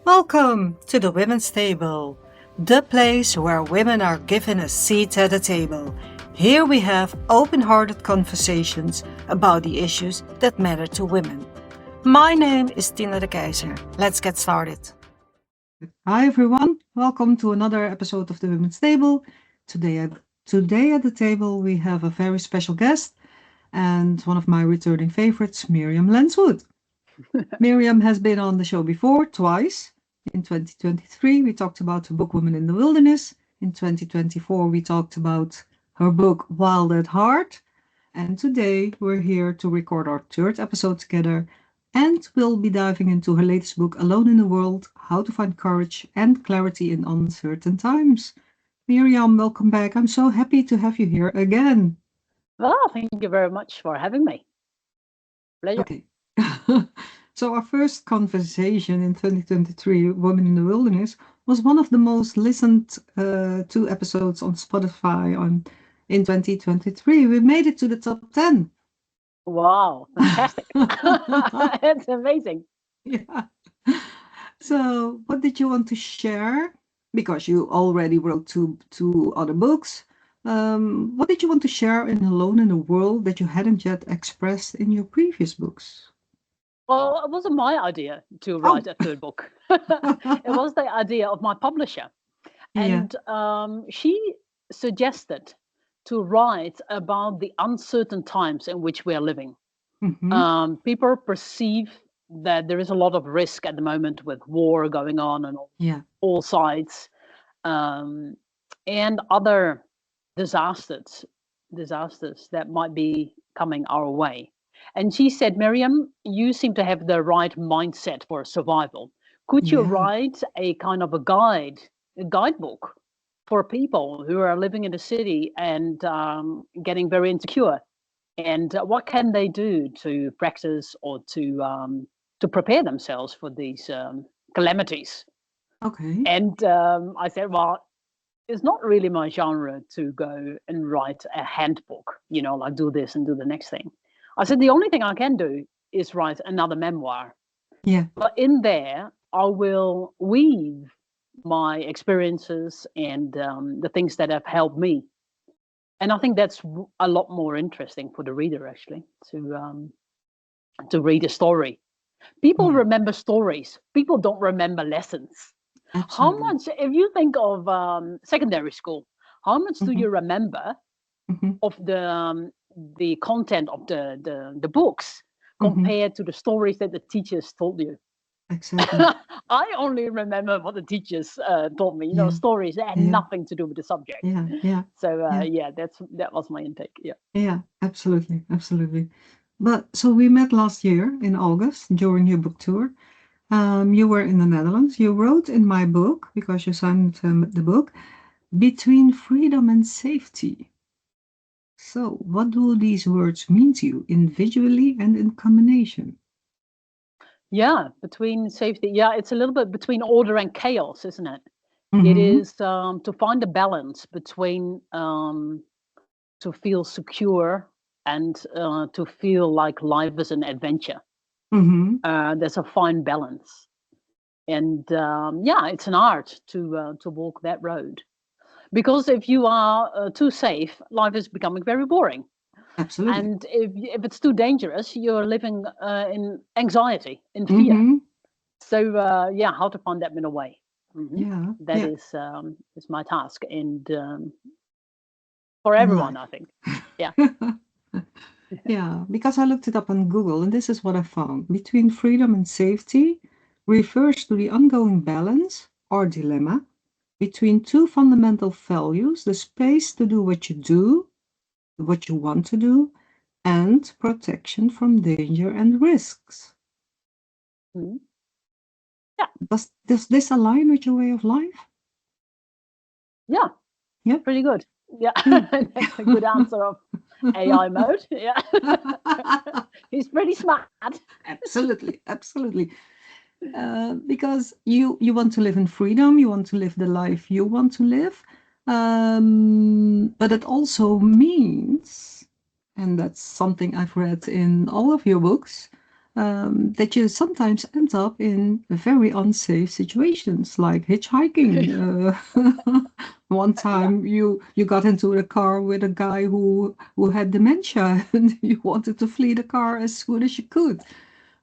Welcome to the Women's Table, the place where women are given a seat at the table. Here we have open-hearted conversations about the issues that matter to women. My name is Tina de Keyzer. Let's get started. Hi everyone, welcome to another episode of the Women's Table. Today at the table we have a very special guest and one of my returning favorites, Miriam Lancewood. Miriam has been on the show before, twice. In 2023, we talked about her book Women in the Wilderness. In 2024, we talked about her book Wild at Heart. And today, we're here to record our third episode together. And we'll be diving into her latest book, Alone in the World, How to Find Courage and Clarity in Uncertain Times. Miriam, welcome back. I'm so happy to have you here again. Well, thank you very much for having me. Pleasure. Okay. So our first conversation in 2023, Women in the Wilderness, was one of the most listened to episodes on Spotify in 2023. We made it to the top 10. Wow, fantastic. It's amazing. Yeah. So what did you want to share? Because you already wrote two other books. What did you want to share in Alone in the World that you hadn't yet expressed in your previous books? Well, it wasn't my idea to write a third book. It was the idea of my publisher. And she suggested to write about the uncertain times in which we are living. Mm-hmm. People perceive that there is a lot of risk at the moment with war going on on all sides, and other disasters that might be coming our way. And she said, Miriam, you seem to have the right mindset for survival. Could you write a kind of a guidebook for people who are living in a city and getting very insecure? And what can they do to practice or to prepare themselves for these calamities? Okay. And I said, well, it's not really my genre to go and write a handbook, like do this and do the next thing. I said, the only thing I can do is write another memoir. Yeah. But in there, I will weave my experiences and the things that have helped me. And I think that's a lot more interesting for the reader, actually, to read a story. People remember stories. People don't remember lessons. Absolutely. How much, if you think of secondary school, how much do you remember of the content of the books compared to the stories that the teachers told you? Exactly. I only remember what the teachers told me, stories that had nothing to do with the subject. So that was my intake. Yeah, absolutely. But so we met last year in August during your book tour. You were in the Netherlands. You wrote in my book, because you signed the book, Between Freedom and Safety. So what do these words mean to you individually and in combination? Yeah, between safety. Yeah, it's a little bit between order and chaos, isn't it? It is to find a balance between to feel secure and to feel like life is an adventure. There's a fine balance. And it's an art to walk that road. Because if you are too safe, life is becoming very boring. Absolutely. And if it's too dangerous, you're living in anxiety, in fear. So how to find that middle way? That is my task, and for everyone, I think. Yeah. Yeah, because I looked it up on Google, and this is what I found. Between freedom and safety refers to the ongoing balance or dilemma between two fundamental values, the space to do what you want to do, and protection from danger and risks. Yeah. Does this align with your way of life? Yeah. Yeah. Pretty good. Yeah. That's a good answer of AI mode. Yeah. He's pretty smart. Absolutely. Because you want to live in freedom, you want to live the life you want to live. But it also means, and that's something I've read in all of your books, that you sometimes end up in very unsafe situations, like hitchhiking. One Yeah. time you got into a car with a guy who had dementia, and you wanted to flee the car as soon as you could.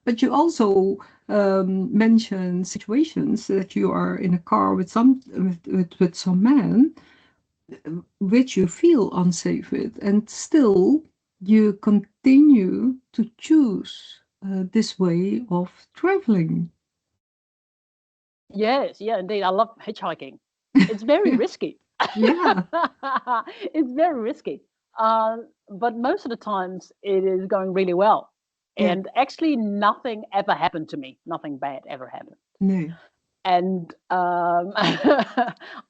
But you also mention situations that you are in a car with some man which you feel unsafe with, and still you continue to choose this way of traveling. Yes, yeah, indeed. I love hitchhiking. It's very Yeah, risky. yeah, It's very risky. But most of the times it is going really well. yeah, And actually, nothing ever happened to me. Nothing bad ever happened. no, And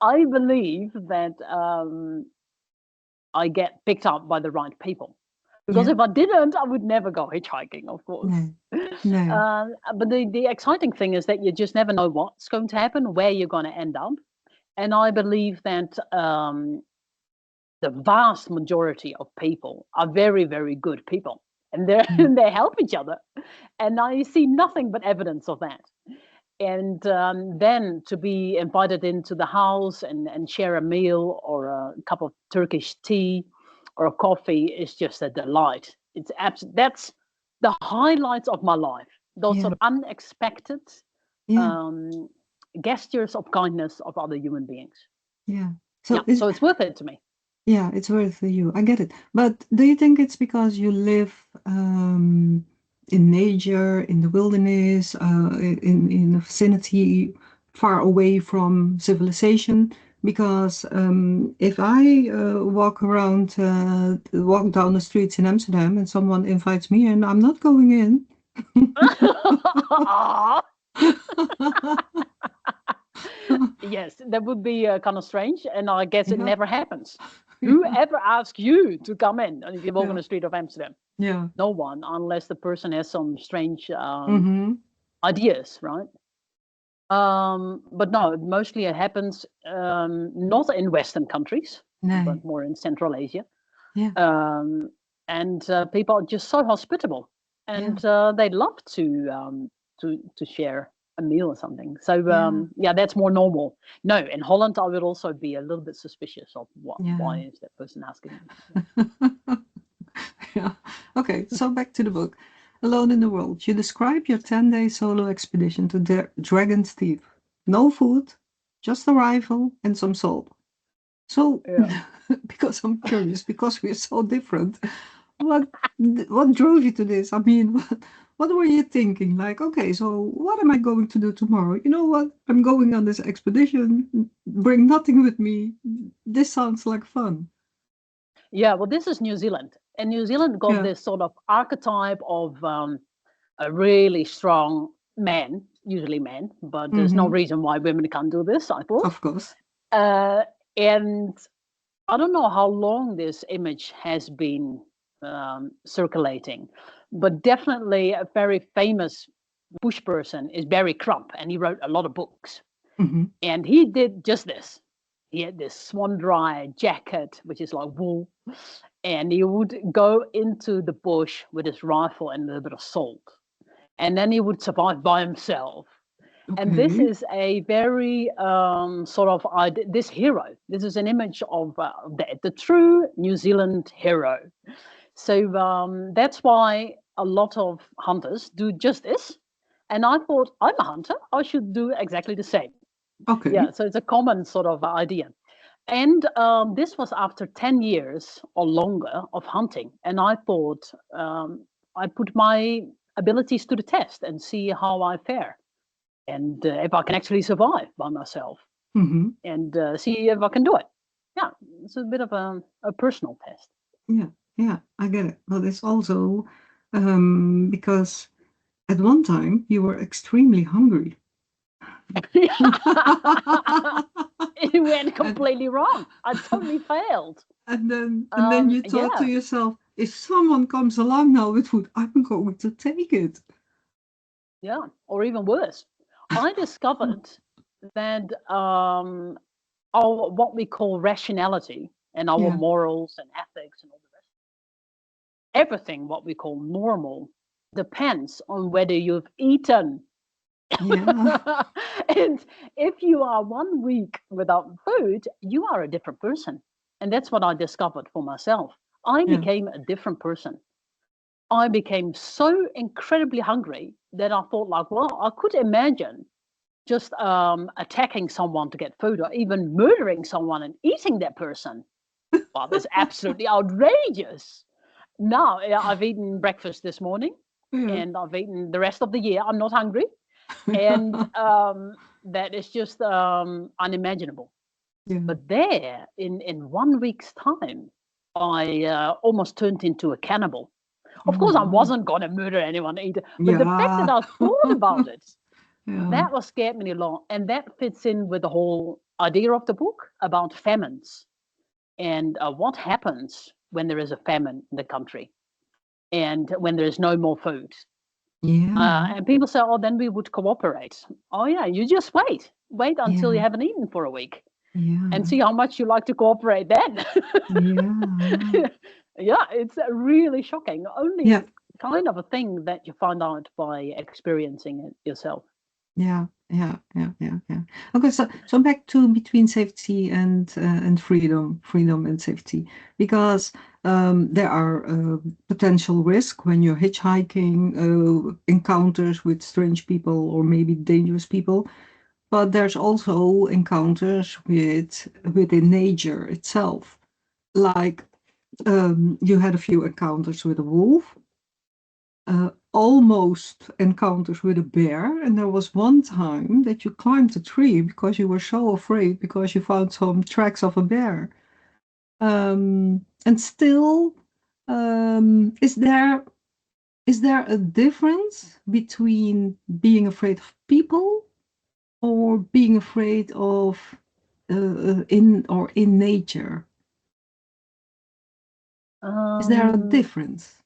I believe that I get picked up by the right people. Because yeah, if I didn't, I would never go hitchhiking, of course. no, no, But the exciting thing is that you just never know what's going to happen, where you're going to end up. And I believe that the vast majority of people are very, very good people, and yeah, they help each other. And I see nothing but evidence of that. And then to be invited into the house and share a meal or a cup of Turkish tea or a coffee is just a delight. That's the highlights of my life. Those yeah, sort of unexpected yeah, um, gestures of kindness of other human beings. yeah. Yeah, So it's so it's worth it to me. yeah, it's worth for you. I get it. But do you think it's because you live in nature, in the wilderness, in a vicinity far away from civilization? Because if I walk down the streets in Amsterdam, and someone invites me in, I'm not going in. Aw. Yes, that would be kind of strange, and I guess it Yeah, never happens. yeah, Whoever asks you to come in if you walk on yeah, the street of Amsterdam? yeah. No one, unless the person has some strange Mm-hmm. ideas, right? But no, mostly it happens not in Western countries, Nee, but more in Central Asia. yeah, Um, and people are just so hospitable, yeah, and they love to share a meal or something. So yeah, yeah, that's more normal. No, in Holland, I would also be a little bit suspicious of why yeah. is that person asking me? Yeah. Okay, so back to the book. Alone in the World. You describe your 10-day solo expedition to Dragon's Teeth. No food, just a rifle and some salt. So, Yeah. because I'm curious, because we're so different, what what drove you to this? I mean, what were you thinking? Like, okay, so what am I going to do tomorrow? You know what? I'm going on this expedition, bring nothing with me. This sounds like fun. Yeah, well, this is New Zealand, and New Zealand got Yeah. this sort of archetype of a really strong man, usually men, but there's no Mm-hmm. reason why women can't do this, I thought. Of course. Uh, and I don't know how long this image has been circulating, but definitely a very famous bush person is Barry Crump, and he wrote a lot of books. Mm-hmm. And he did just this. He had this swan dry jacket, which is like wool, and he would go into the bush with his rifle and a little bit of salt. And then he would survive by himself. And this Okay. is a very sort of this hero. This is an image of the true New Zealand hero. So that's why a lot of hunters do just this. And I thought, I'm a hunter. I should do exactly the same. Yeah, Okay. so it's a common sort of idea. And this was after 10 years or longer of hunting. And I thought I put my abilities to the test and see how I fare and if I can actually survive by myself Mm-hmm. and see if I can do it. Yeah, it's a bit of a personal test. Yeah. Yeah. I get it. But it's also because at one time you were extremely hungry. It went and completely wrong. I totally failed. and then you thought to Yeah, yourself, if someone comes along now with food, I'm going to take it. yeah, or even worse. I discovered that our what we call rationality and our Yeah. morals and ethics and all the rest, everything what we call normal depends on whether you've eaten. Yeah. And if you are 1 week without food, you are a different person. And that's what I discovered for myself. I Yeah. became a different person. I became so incredibly hungry that I thought, like, well, I could imagine just attacking someone to get food, or even murdering someone and eating that person. Well, that's absolutely outrageous. Now, I've eaten breakfast this morning, Yeah. and I've eaten the rest of the year. I'm not hungry, and that is just unimaginable. Yeah. But there, in 1 week's time, I almost turned into a cannibal. Of Oh course, I my. wasn't going to murder anyone either, but the fact that Yeah. I thought about it, Yeah. that was scared me a lot, and that fits in with the whole idea of the book about famines and what happens when there is a famine in the country and when there is no more food. Yeah. And people say, oh, then we would cooperate. Oh, yeah, you just wait until you Yeah. haven't eaten for a week and Yeah. see how much you like to cooperate then. Yeah. Yeah, it's really shocking. Yeah. Only kind of a thing that you find out by experiencing it yourself. Yeah. Yeah. Yeah. Yeah. Yeah. Okay. So back to between safety and freedom and safety, because there are potential risk when you're hitchhiking, encounters with strange people or maybe dangerous people. But there's also encounters within nature itself. Like you had a few encounters with a wolf, almost encounters with a bear, and there was one time that you climbed a tree because you were so afraid because you found some tracks of a bear. And still, is there a difference between being afraid of people or being afraid of in nature? Is there a Um, difference?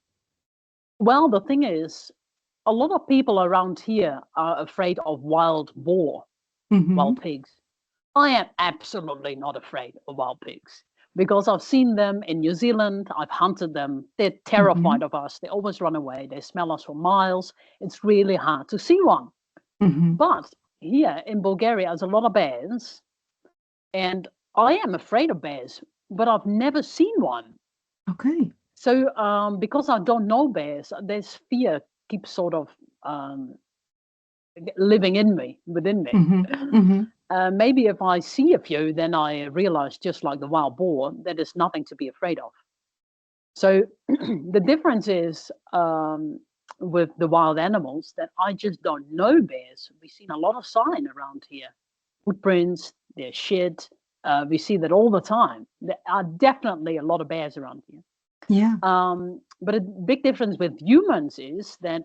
well, the thing is, a lot of people around here are afraid of wild boar, Mm-hmm. wild pigs. I am absolutely not afraid of wild pigs because I've seen them in New Zealand. I've hunted them. They're Mm-hmm. terrified of us. They always run away. They smell us for miles. It's really hard to see one. Mm-hmm. But here in Bulgaria, there's a lot of bears, and I am afraid of bears, but I've never seen one. Okay. So, because I don't know bears, this fear keeps sort of um, living in me, within me. Mm-hmm. Mm-hmm. Maybe if I see a few, then I realize, just like the wild boar, that there's nothing to be afraid of. So the difference is with the wild animals that I just don't know bears. We've seen a lot of sign around here, footprints, their shit. We see that all the time. There are definitely a lot of bears around here. Yeah. But a big difference with humans is that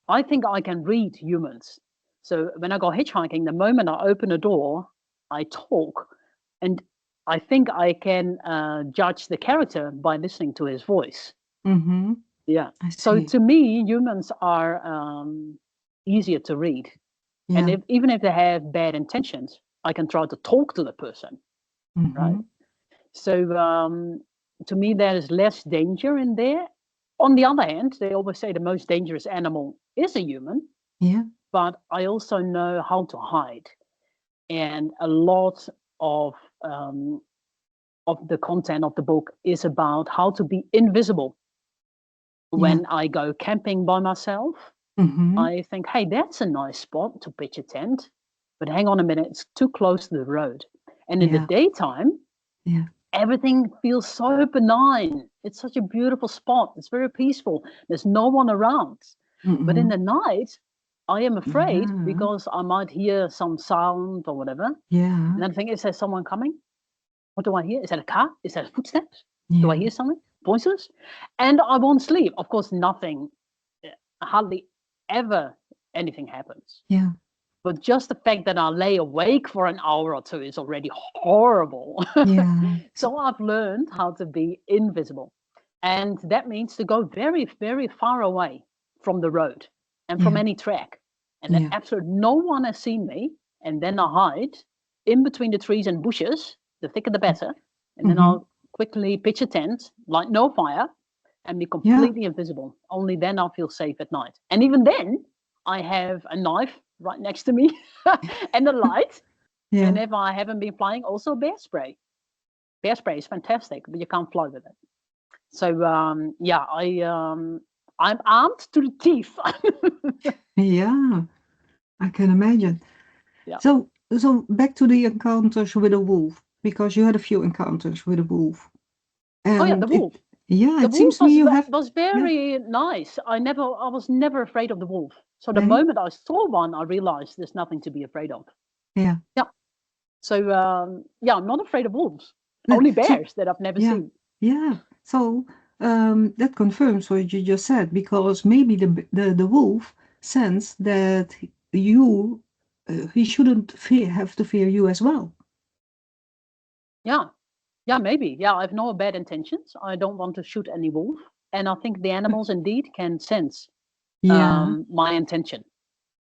I think I can read humans. So when I go hitchhiking, the moment I open a door, I talk, and I think I can judge the character by listening to his voice. Mm-hmm. Yeah. I So see. to me, humans are easier to read, and Yeah. even if they have bad intentions, I can try to talk to the person, Mm-hmm. right? So to me, there is less danger in there. On the other hand, they always say the most dangerous animal is a human, Yeah. but I also know how to hide. And a lot of um, of the content of the book is about how to be invisible. Yeah. When I go camping by myself, Mm-hmm. I think, hey, that's a nice spot to pitch a tent. But hang on a minute, it's too close to the road. And in the Yeah. daytime, Yeah. everything feels so benign. It's such a beautiful spot. It's very peaceful. There's no one around. But in Mm-hmm. the night, I am afraid Yeah. because I might hear some sound or whatever. And Yeah. then I think, is there someone coming? What do I hear? Is that a car? Is that footsteps? Do I Yeah. hear something? Voices? And I won't sleep. Of course, nothing, hardly ever anything happens. Yeah. But just the fact that I lay awake for an hour or two is already horrible. Yeah. So, So I've learned how to be invisible. And that means to go very, very far away from the road and from yeah. any track. And that Yeah. absolutely no one has seen me. And then I hide in between the trees and bushes, the thicker the better. And then Mm-hmm. I'll quickly pitch a tent, light no fire, and be Yeah. completely invisible. Only then I'll feel safe at night. And even then, I have a knife right next to me and a light. Yeah. And if I haven't been flying, also bear spray. Bear spray is fantastic, but you can't fly with it. So yeah, I'm armed to the teeth. Yeah. I can imagine. Yeah. So back to the encounters with a wolf, because you had a few encounters with a wolf. Oh yeah, the And wolf. yeah, The it wolf seems to me you have, was yeah, very nice. I was never afraid of the wolf. So the nee, moment I saw one, I realized there's nothing to be afraid of. yeah. Yeah. So yeah, I'm not afraid of wolves. No, Only so, bears that I've never yeah, seen. yeah. So that confirms what you just said, because maybe the wolf sensed that you, he shouldn't have to fear you as well. Yeah. Yeah, maybe. Yeah, I have no bad intentions. I don't want to shoot any wolf. And I think the animals indeed can sense Yeah, my intention.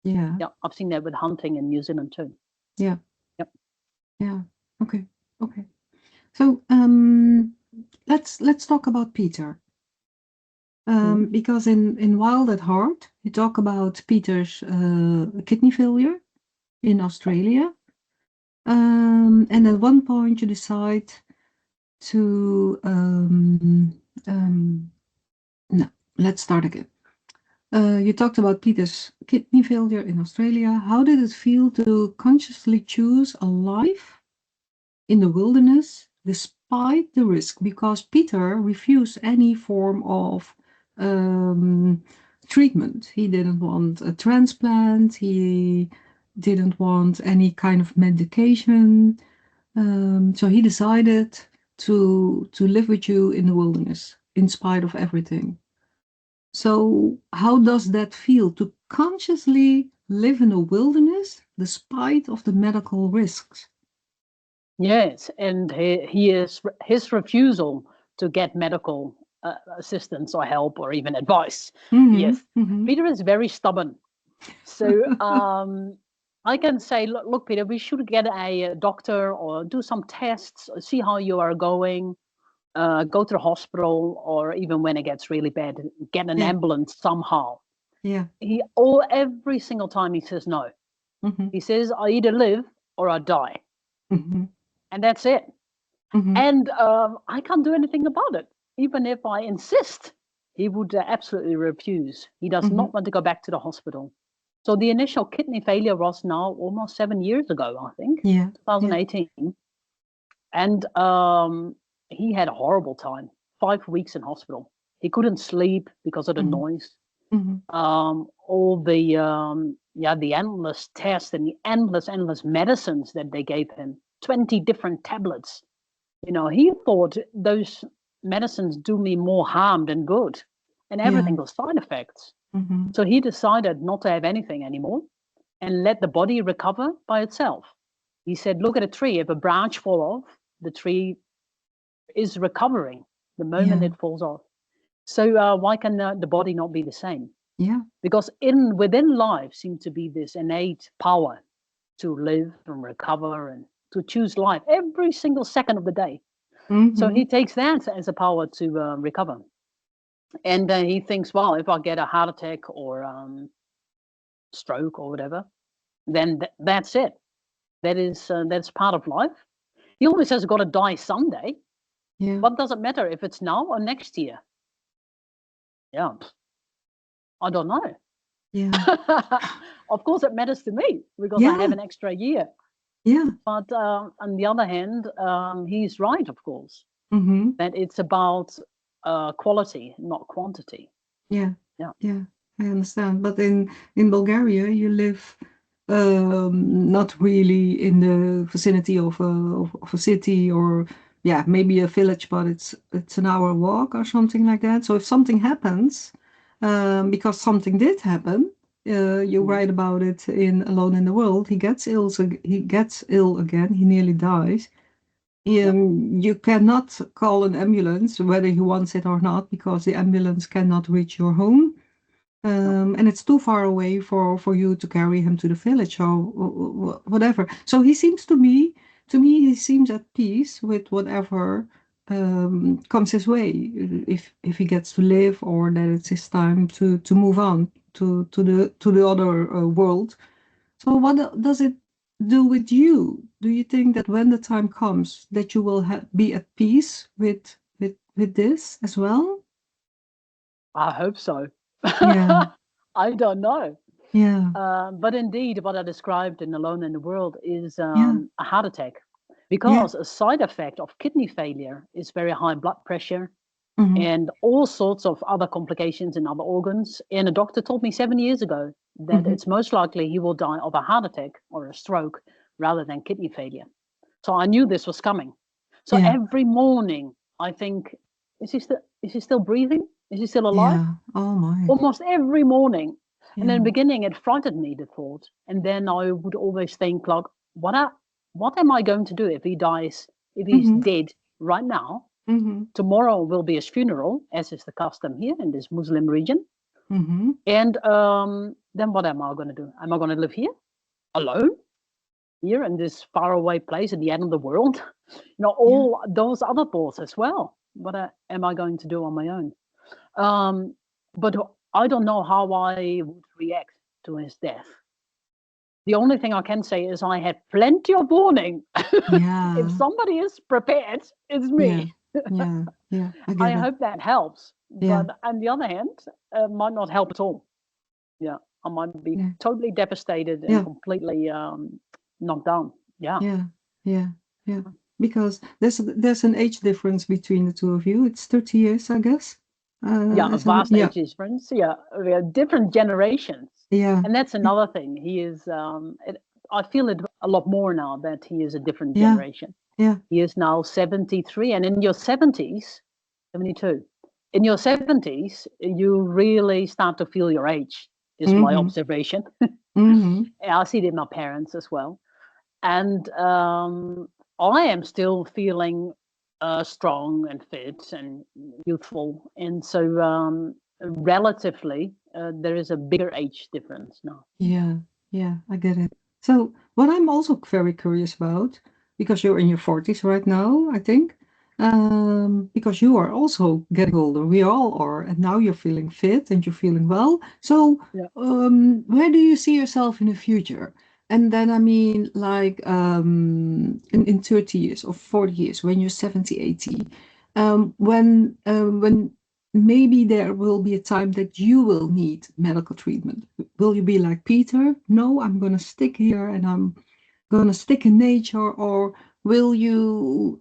yeah, Yeah, I've seen that with hunting in New Zealand too. yeah, Yep. yeah. Okay, okay. So let's talk about Peter. Mhm. Because in Wild at Heart, you talk about Peter's kidney failure in Australia. And at one point you decide to no, let's start again. You talked about Peter's kidney failure in Australia. How did it feel to consciously choose a life in the wilderness despite the risk? Because Peter refused any form of um, treatment. He didn't want a transplant. He didn't want any kind of medication. So he decided to live with you in the wilderness in spite of everything. So how does that feel to consciously live in a wilderness despite of the medical risks? Yes, and his refusal to get medical assistance or help or even advice. Mm-hmm, Yes, mm-hmm. Peter is very stubborn. So I can say, look, Peter, we should get a doctor or do some tests, see how you are going. Go to the hospital, or even when it gets really bad, get an Yeah, ambulance somehow. yeah. Every single time he says no. Mm-hmm, He says, I either live or I die, mm-hmm, and that's it. mm-hmm. And I can't do anything about it. Even if I insist, he would absolutely refuse. He does Mm-hmm. not want to go back to the hospital. So the initial kidney failure was now almost 7 years ago, I think, Yeah, yeah. 2018. And he had a horrible time, 5 weeks in hospital. He couldn't sleep because of the Mm-hmm, noise. mm-hmm. All the endless tests and the endless medicines that they gave him, 20 different tablets. He thought those medicines do me more harm than good, and Yeah. everything was side effects. Mm-hmm, So he decided not to have anything anymore and let the body recover by itself. He said, look at a tree. If a branch falls off, the tree is recovering the moment yeah, it falls off. So why can the body not be the same? yeah. Because within life seems to be this innate power to live and recover and to choose life every single second of the day. So Mm-hmm, he takes that as a power to recover. And he thinks, well, if I get a heart attack or stroke or whatever, then that's it. That's part of life. He always says, got to die someday. yeah, What does it matter if it's now or next year? Yeah, I don't know. yeah, Of course, it matters to me because I have yeah, an extra year. yeah. But on the other hand, he's right, of course, Mm-hmm, that it's about quality, not quantity. yeah, Yeah. yeah. I understand. But in Bulgaria, you live not really in the vicinity of a city, or yeah, maybe a village, but it's an hour walk or something like that. So if something happens, because something did happen, you Mhm. write about it in Alone in the World. He gets ill, so he gets ill again. He nearly dies. Yep. You cannot call an ambulance whether he wants it or not, because the ambulance cannot reach your home. Yep. And it's too far away for you to carry him to the village or whatever. So he seems to me he seems at peace with whatever comes his way, if he gets to live, or that it's his time to move on to the other world. So what does it do with you? Do you think that when the time comes that you will be at peace with this as well? I hope so. Yeah, I don't know. yeah, But indeed, what I described in Alone in the World is yeah, a heart attack, yeah. because a side effect of kidney failure is very high blood pressure Mm-hmm, and all sorts of other complications in other organs. And a doctor told me 7 years ago that mm-hmm, it's most likely he will die of a heart attack or a stroke rather than kidney failure. So I knew this was coming. So yeah, every morning I think, is he still breathing? Is he still alive? yeah. Oh my. Almost every morning. And in Yeah. the beginning, it frightened me, the thought. And then I would always think, like, what am I going to do if he dies, if he's Mm-hmm, dead right now? mm-hmm, Tomorrow will be his funeral, as is the custom here in this Muslim region. mm-hmm. And then what am I going to do? Am I going to live here alone, here in this faraway place at the end of the world? Yeah. All those other thoughts as well. What am I going to do on my own? But I don't know how I would react to his death. The only thing I can say is I had plenty of warning. If Yeah. somebody is prepared, it's Yeah. me. Yeah. Yeah. I I get it. hope that helps. Yeah. But on the other hand, it might not help at all. Yeah, I might be Yeah. totally devastated and Yeah. completely knocked down. Yeah. Yeah. Yeah. Yeah. Because there's an age difference between the two of you. It's 30 years, I guess. Yeah, a vast Yeah. age difference. Yeah, we are different generations, Yeah. and that's another thing. He is. I feel it a lot more now that he is a different Yeah. generation. Yeah. He is now 73, and in your 70s, 72. In your 70s, you really start to feel your age. Is my Mm-hmm. observation. Mm-hmm. I see it in my parents as well, and I am still feeling strong and fit and youthful, and so relatively there is a bigger age difference now. Yeah. Yeah. I get it. So what I'm also very curious about, because you're in your 40s right now, I think, because you are also getting older. We all are, and now you're feeling fit and you're feeling well. So, Yeah. where do you see yourself in the future? And then, I mean, like, in 30 years or 40 years, when you're 70, 80, when maybe there will be a time that you will need medical treatment. Will you be like Peter? No, I'm going to stick here and I'm going to stick in nature, or will you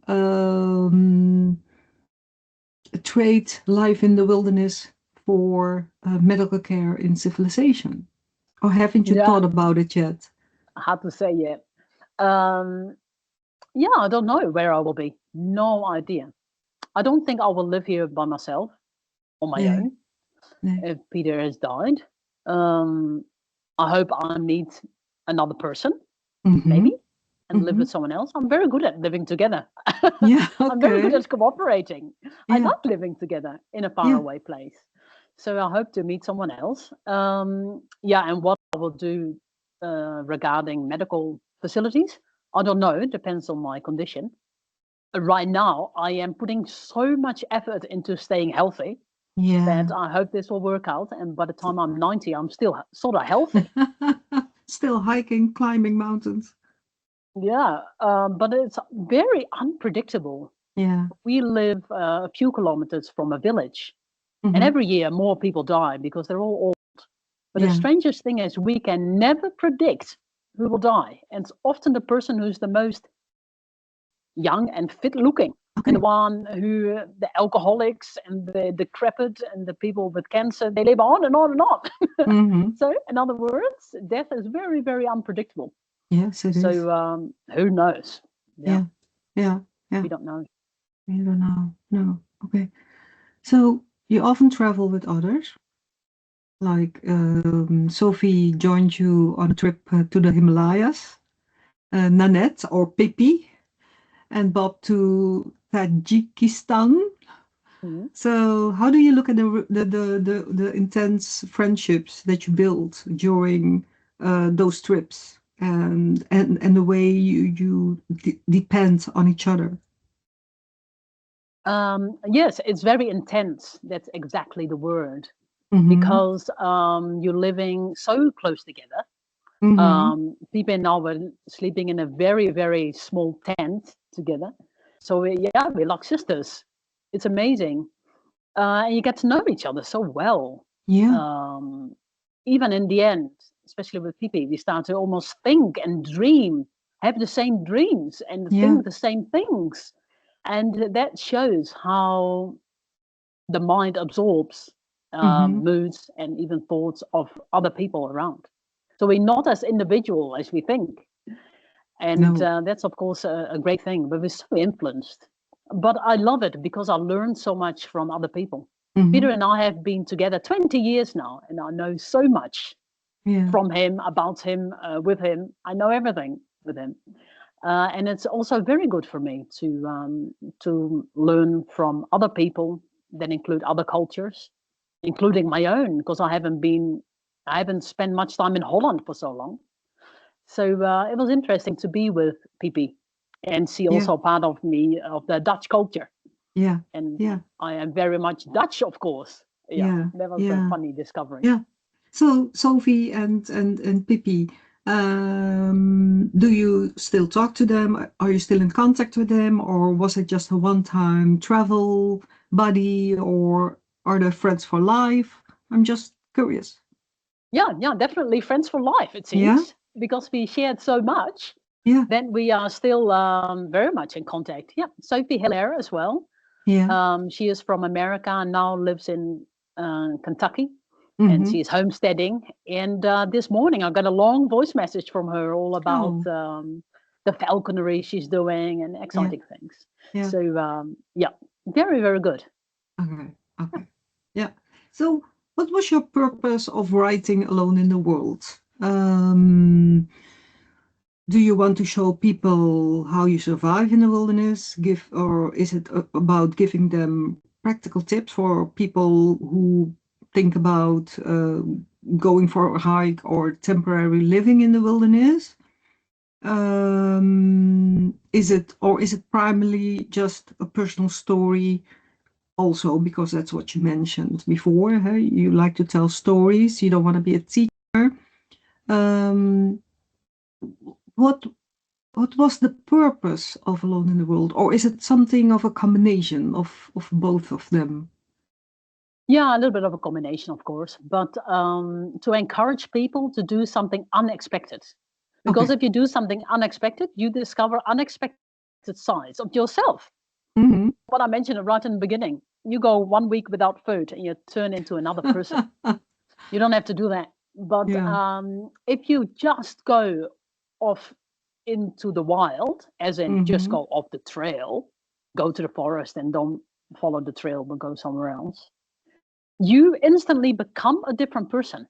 trade life in the wilderness for medical care in civilization? Or haven't you Yeah, thought about it yet? hard to say yet. Um, yeah, I don't know where I will be. No idea. I don't think I will live here by myself on my Nee, own nee. if Peter has died. Um, I hope I meet another person, Mm-hmm. maybe, and live Mm-hmm. with someone else. I'm very good at living together. Yeah, I'm very good okay. at cooperating. I Yeah, like living together in a yeah. faraway place. So I hope to meet someone else. Yeah, and what I will do regarding medical facilities, I don't know. It depends on my condition. Right now, I am putting so much effort into staying healthy that Yeah. I hope this will work out. And by the time I'm 90, I'm still sort of healthy. Still hiking, climbing mountains. Yeah, but it's very unpredictable. Yeah. We live a few kilometers from a village, and Mm-hmm. every year more people die because they're all old. But the Yeah. strangest thing is we can never predict who will die. And it's often the person who's the most young and fit looking, and the Okay. one who, the alcoholics and the decrepit and the people with cancer, they live on and on and on. Mm-hmm. So, in other words, death is very, very unpredictable. Yes, it is. So, who knows? Yeah, Yeah. Yeah. Yeah. we don't know. You don't know. No. Okay. So you often travel with others. Like Sophie joined you on a trip to the Himalayas, Nanette or Pippi, and Bob to Tajikistan. Mhm. So how do you look at the intense friendships that you built during those trips, and the way you depend on each other? Yes, it's very intense. That's exactly the word. Mm-hmm. Because you're living so close together. Mm-hmm. People and I were sleeping in a very, very small tent together. So yeah, we're like sisters. It's amazing. And you get to know each other so well. Yeah. Um, Even in the end, especially with people, we start to almost think and dream, have the same dreams and Yeah. think the same things. And that shows how the mind absorbs Mm-hmm. moods and even thoughts of other people around. So we're not as individual as we think. And No. that's, of course, a great thing, but we're so influenced. But I love it because I learned so much from other people. Mm-hmm. Peter and I have been together 20 years now, and I know so much Yeah. from him, about him, with him. I know everything with him. And it's also very good for me to learn from other people that include other cultures, including my own, because I haven't spent much time in Holland for so long. So it was interesting to be with Pipi and see Yeah. also part of me of the Dutch culture. Yeah. And Yeah. I am very much Dutch, of course. Yeah, Yeah. that was a Yeah. funny discovery. Yeah. So Sophie and Pippi, do you still talk to them? Are you still in contact with them, or was it just a one-time travel buddy, or are they friends for life? I'm just curious. Yeah, yeah, definitely friends for life, it Yeah. seems, because we shared so much. Yeah. Then we are still very much in contact. Yeah, Sophie Hilaire as well. Yeah. She is from America and now lives in Kentucky, and Mm-hmm. she is homesteading. And this morning I got a long voice message from her all about Oh. the falconry she's doing and Yeah. exciting things. Yeah. So yeah, very, very good. Okay. Okay. Yeah. So, what was your purpose of writing Alone in the World? Do you want to show people how you survive in the wilderness? Or is it about giving them practical tips for people who think about going for a hike or temporary living in the wilderness? Is it primarily just a personal story also because that's what you mentioned before, huh? You like to tell stories, you don't want to be a teacher. Um, what what was the purpose of Alone in the World, or is it something of a combination of both of them? Yeah, a little bit of a combination, of course, but to encourage people to do something unexpected. Because Okay. if you do something unexpected, you discover unexpected sides of yourself. Mm-hmm. What I mentioned right in the beginning, you go 1 week without food and you turn into another person. You don't have to do that. But Yeah. if you just go off into the wild, as in just Mm-hmm. go off the trail, go to the forest and don't follow the trail but go somewhere else, you instantly become a different person.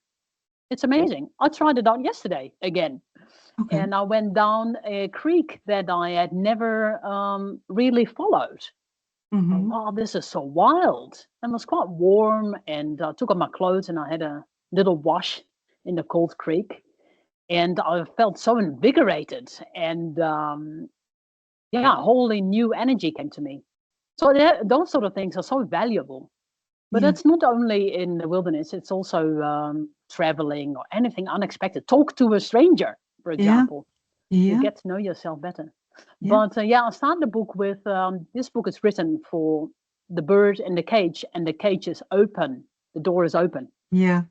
It's amazing. I tried it out yesterday again, Okay. and I went down a creek that I had never really followed. Oh, Mm-hmm. wow, this is so wild. And it was quite warm, and I took off my clothes and I had a little wash in the cold creek. And I felt so invigorated, and yeah, wholly new energy came to me. So those sort of things are so valuable. But Yeah. it's not only in the wilderness, it's also traveling or anything unexpected. Talk to a stranger, for Yeah. example. You Yeah. get to know yourself better. Yeah. But yeah, I started the book with this book is written for the bird in the cage, and the cage is open. The door is open, Yeah.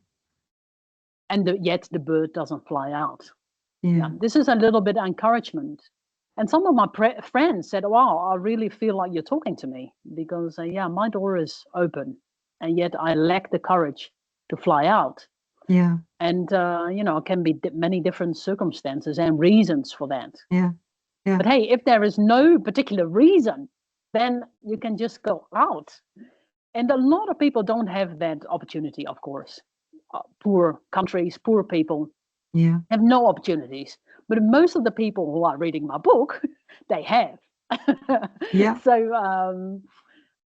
and yet the bird doesn't fly out. Yeah, Yeah. this is a little bit of encouragement. And some of my friends said, "Wow, I really feel like you're talking to me because yeah, my door is open, and yet I lack the courage to fly out." Yeah. And it can be many different circumstances and reasons for that. Yeah. Yeah. But hey, if there is no particular reason, then you can just go out. And a lot of people don't have that opportunity, of course. Poor countries, poor people Yeah. have no opportunities. But most of the people who are reading my book, they have. Yeah. So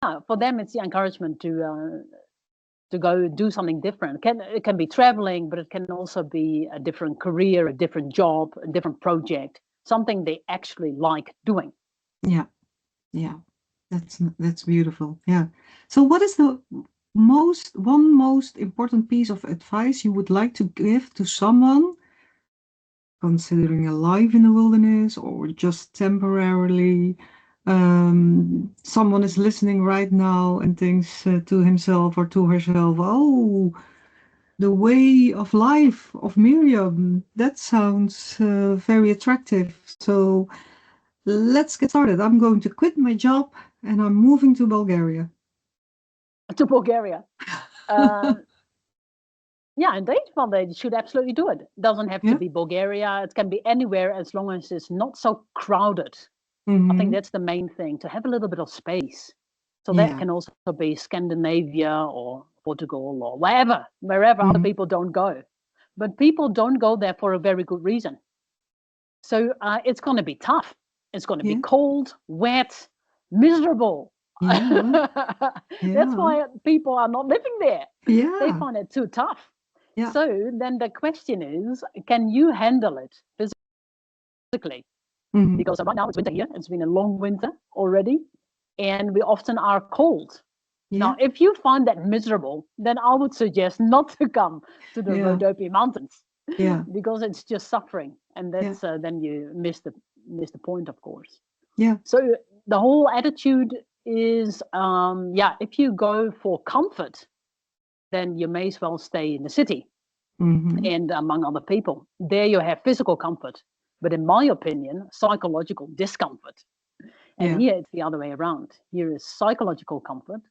yeah, for them, it's the encouragement to go do something different. It can be traveling, but it can also be a different career, a different job, a different project, something they actually like doing. Yeah. Yeah. That's beautiful. Yeah. So what is the most important piece of advice you would like to give to someone considering a life in the wilderness or just temporarily? Someone is listening right now and thinks to himself or to herself, "Oh, the way of life of Miriam, that sounds very attractive. So let's get started. I'm going to quit my job and I'm moving to Bulgaria." To Bulgaria. Uh, yeah, indeed. Well, they should absolutely do it. It doesn't have to Yeah. be Bulgaria. It can be anywhere as long as it's not so crowded. I think Mm-hmm. that's the main thing, to have a little bit of space. So that Yeah. can also be Scandinavia or Portugal or wherever other Mm-hmm. people don't go. But people don't go there for a very good reason. So it's going to be tough. It's going to be Yeah. cold, wet, miserable. Yeah. That's Yeah. why people are not living there. They Yeah. find it too tough. Yeah. So then the question is, can you handle it physically? Mm-hmm. Because right now it's winter here. It's been a long winter already, and we often are cold. Now, Yeah. if you find that miserable, then I would suggest not to come to the Yeah. Rhodope Mountains Yeah. because it's just suffering, and Yeah. that's then you miss the point, of course. Yeah. So the whole attitude is, if you go for comfort, then you may as well stay in the city Mm-hmm. and among other people. There you have physical comfort, but in my opinion, psychological discomfort. And Yeah. here it's the other way around. Here is psychological comfort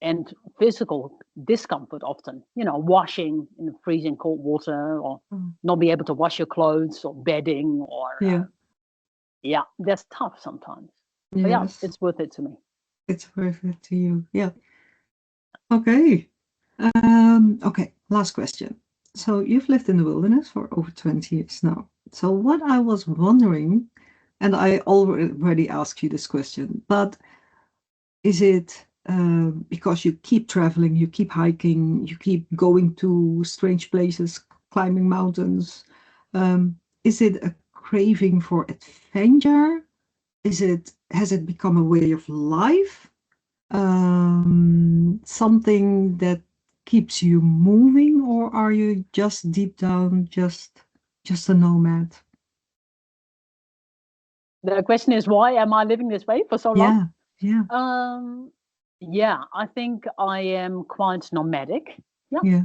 and physical discomfort often. Washing in freezing cold water, or Mm. not be able to wash your clothes, or bedding, or Yeah. yeah, that's tough sometimes. But yeah, Yes. it's worth it to me. It's perfect to you. Yeah. Okay. Okay. Last question. So you've lived in the wilderness for over 20 years now. So what I was wondering, and I already asked you this question, but is it because you keep traveling, you keep hiking, you keep going to strange places, climbing mountains? Is it a craving for adventure? Has it become a way of life? Something that keeps you moving, or are you just deep down just a nomad? The question is, why am I living this way for so long? Yeah, yeah, Um, yeah, I think I am quite nomadic. Yeah, yeah.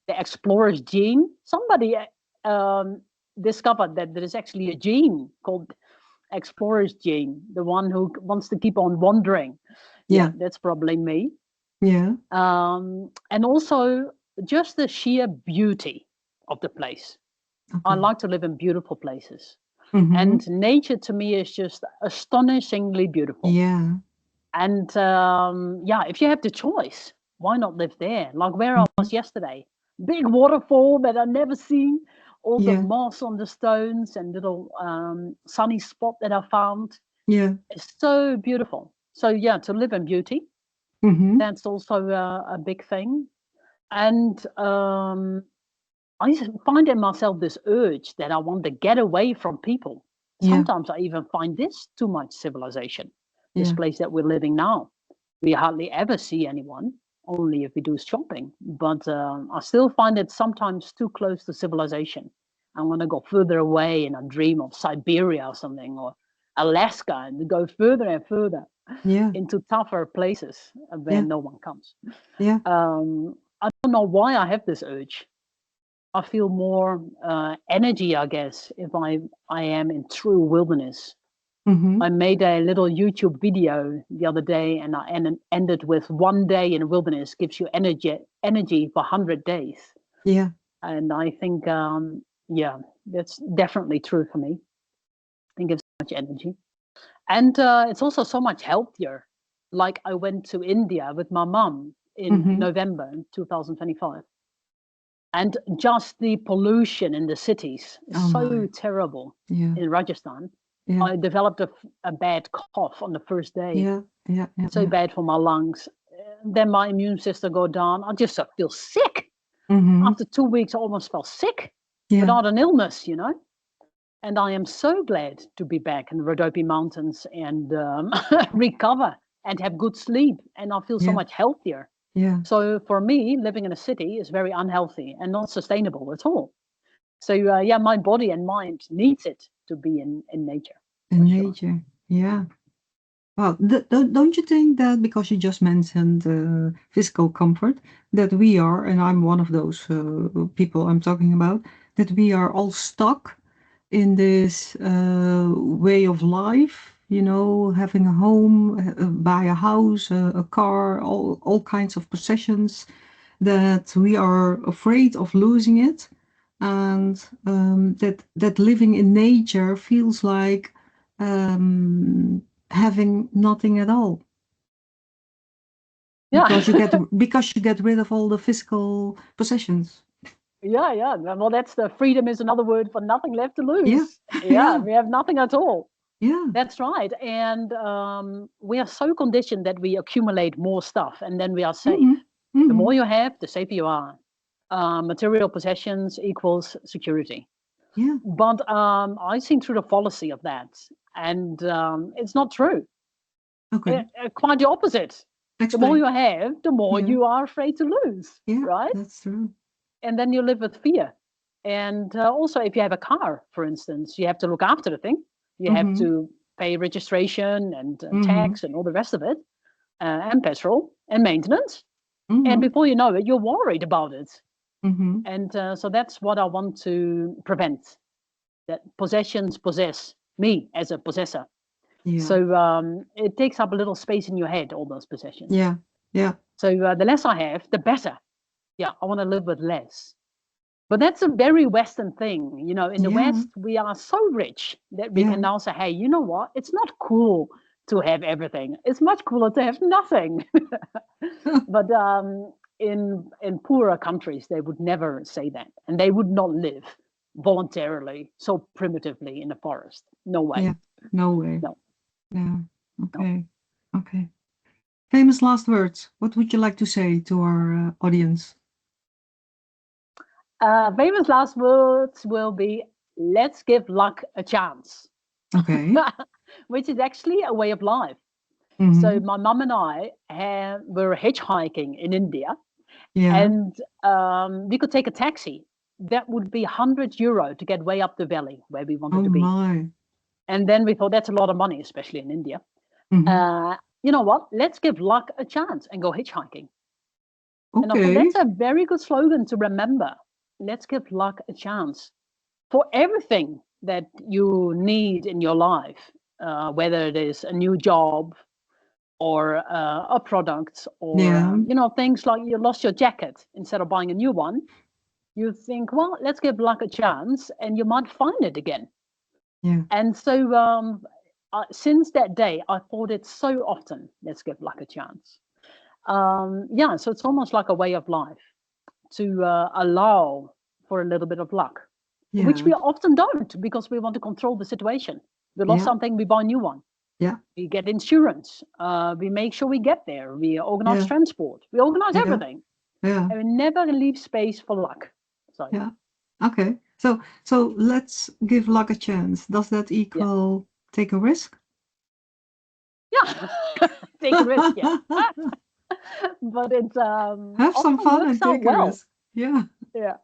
the explorer's gene. Somebody um, discovered that there is actually a gene called explorer's gene, the one who wants to keep on wandering. Yeah, Yeah, that's probably me. yeah. And also just the sheer beauty of the place. I Okay. like to live in beautiful places. Mm-hmm. And nature to me is just astonishingly beautiful. Yeah. And if you have the choice, why not live there? Like where I Mhm. was yesterday, big waterfall that I've never seen, all the Yeah. moss on the stones and little sunny spot that I found. Yeah. It's so beautiful. So yeah, to live in beauty, Mm-hmm. that's also a big thing. And I find in myself this urge that I want to get away from people. Yeah. Sometimes I even find this too much civilization, this Yeah. place that we're living now. We hardly ever see anyone, only if we do shopping. But I still find it sometimes too close to civilization. I want to go further away and I dream of Siberia or something, or Alaska, and go further and further Yeah. into tougher places where Yeah. no one comes. Yeah. I don't know why I have this urge. I feel more energy, I guess, if I am in true wilderness. Mm-hmm. I made a little YouTube video the other day, and I ended with 1 day in wilderness gives you energy for 100 days. Yeah. And I think, that's definitely true for me. It gives so much energy, and it's also so much healthier. Like I went to India with my mum in Mm-hmm. November in 2025. And just the pollution in the cities is Oh so my. terrible Yeah. in Rajasthan. Yeah. I developed a bad cough on the first day, Yeah. Yeah. Yeah. so Yeah. bad for my lungs. Then my immune system go down. I just feel sick. Mm-hmm. After 2 weeks, I almost felt sick Yeah. without an illness. And I am so glad to be back in the Rhodope Mountains and recover. and have good sleep, and I feel so Yeah. much healthier. Yeah. So for me, living in a city is very unhealthy and not sustainable at all. So my body and mind needs it to be in nature, for In sure. nature. Yeah. Well, don't you think that because you just mentioned physical comfort, that we are, and I'm one of those people I'm talking about, that we are all stuck in this way of life, having a home, buy a house, a car, all kinds of possessions, that we are afraid of losing it, and that living in nature feels like having nothing at all, Yeah. because you get rid of all the physical possessions. Yeah. Well, that's the freedom is another word for nothing left to Yeah, lose. Yeah, yeah, we have nothing at all. yeah. That's right. And we are so conditioned that we accumulate more stuff and then we are safe. Mm-hmm, The mm-hmm. more you have, the safer you are. Material possessions equals security. Yeah. But I've seen through the fallacy of that. And it's not true. Okay. Quite the opposite. The more Explain. you have, the more Yeah, you are afraid to lose, yeah, right? that's true. And then you live with fear. And also, if you have a car, for instance, you have to look after the thing. You have Mm-hmm, to pay registration and mm-hmm, tax and all the rest of it, and petrol and maintenance. And mm-hmm, before you know it, you're worried about it. mm-hmm. And so that's what I want to prevent, that possessions possess me as a possessor. Yeah, So it takes up a little space in your head, all those possessions. yeah, yeah, So the less I have, the better. Yeah, I want to live with less. But that's a very Western thing. In the yeah, West, we are so rich that we can yeah. now say, hey, you know what? It's not cool to have everything. It's much cooler to have nothing. But in poorer countries, they would never say that. And they would not live voluntarily, so primitively in the forest. No way. Yeah, no way. No, Yeah, no. okay, okay. Famous last words. What would you like to say to our audience? Famous last words will be, let's give luck a chance, Okay. which is actually a way of life. So Mm-hmm. my mum and I were hitchhiking in India, Yeah. and we could take a taxi. That would be €100 to get way up the valley where we wanted Oh to be. my. And then we thought that's a lot of money, especially in India. Mm-hmm. You know what? Let's give luck a chance and go hitchhiking. And I thought Okay. that's a very good slogan to remember. Let's give luck a chance for everything that you need in your life, whether it is a new job or a product, or Yeah. things like you lost your jacket. Instead of buying a new one, you think, well, let's give luck a chance, and you might find it again. Yeah. And so since that day, I thought it so often, let's give luck a chance. Yeah, so it's almost like a way of life to allow for a little bit of luck, which Yeah. we often don't because we want to control the situation. We lost Yeah. something, we buy a new one. Yeah. We get insurance. We make sure we get there. We organize Yeah. transport. We organize Yeah. everything, Yeah. and we never leave space for luck. So Yeah. Okay. So let's give luck a chance. Does that yeah, equal take a risk? yeah, take a risk. Yeah, but it Have some often fun works and out take a well. risk. Yeah. Yeah,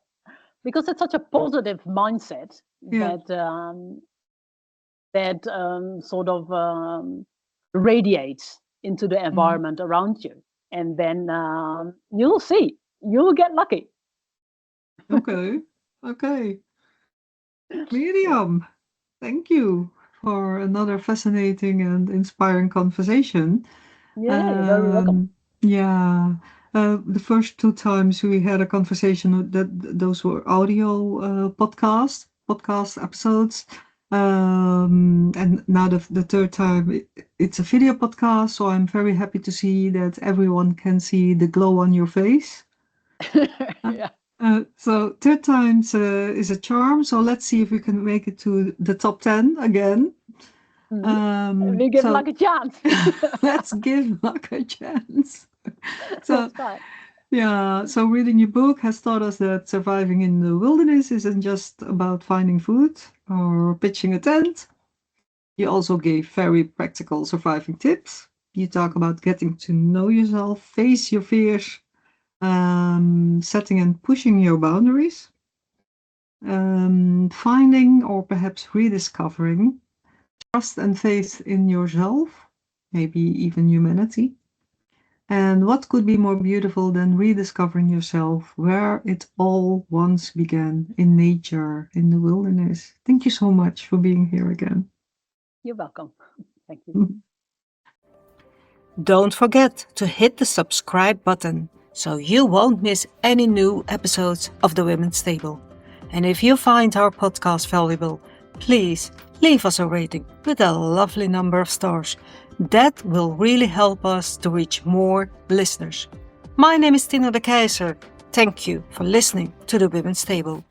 because it's such a positive mindset Yeah. that sort of radiates into the Mm. environment around you, and then you'll see, you'll get lucky. Okay. Okay. Yeah, Miriam, thank you for another fascinating and inspiring conversation. yeah, you're very welcome. Um, yeah, the first two times we had a conversation, those were audio podcast episodes. And now the third time it's a video podcast, so I'm very happy to see that everyone can see the glow on your face. Uh, Yeah. so third times is a charm. So let's see if we can make it to the top 10 again. Mhm. We give So luck a chance. let's give luck a chance. So That's right. yeah, so reading your book has taught us that surviving in the wilderness isn't just about finding food or pitching a tent. You also gave very practical surviving tips. You talk about getting to know yourself, face your fears, setting and pushing your boundaries, finding or perhaps rediscovering trust and faith in yourself, maybe even humanity. And what could be more beautiful than rediscovering yourself where it all once began, in nature, in the wilderness? Thank you so much for being here again. You're welcome. Thank you. Don't forget to hit the subscribe button so you won't miss any new episodes of The Women's Table. And if you find our podcast valuable, please leave us a rating with a lovely number of stars. That will really help us to reach more listeners. My name is Tina de Keyzer. Thank you for listening to The Women's Table.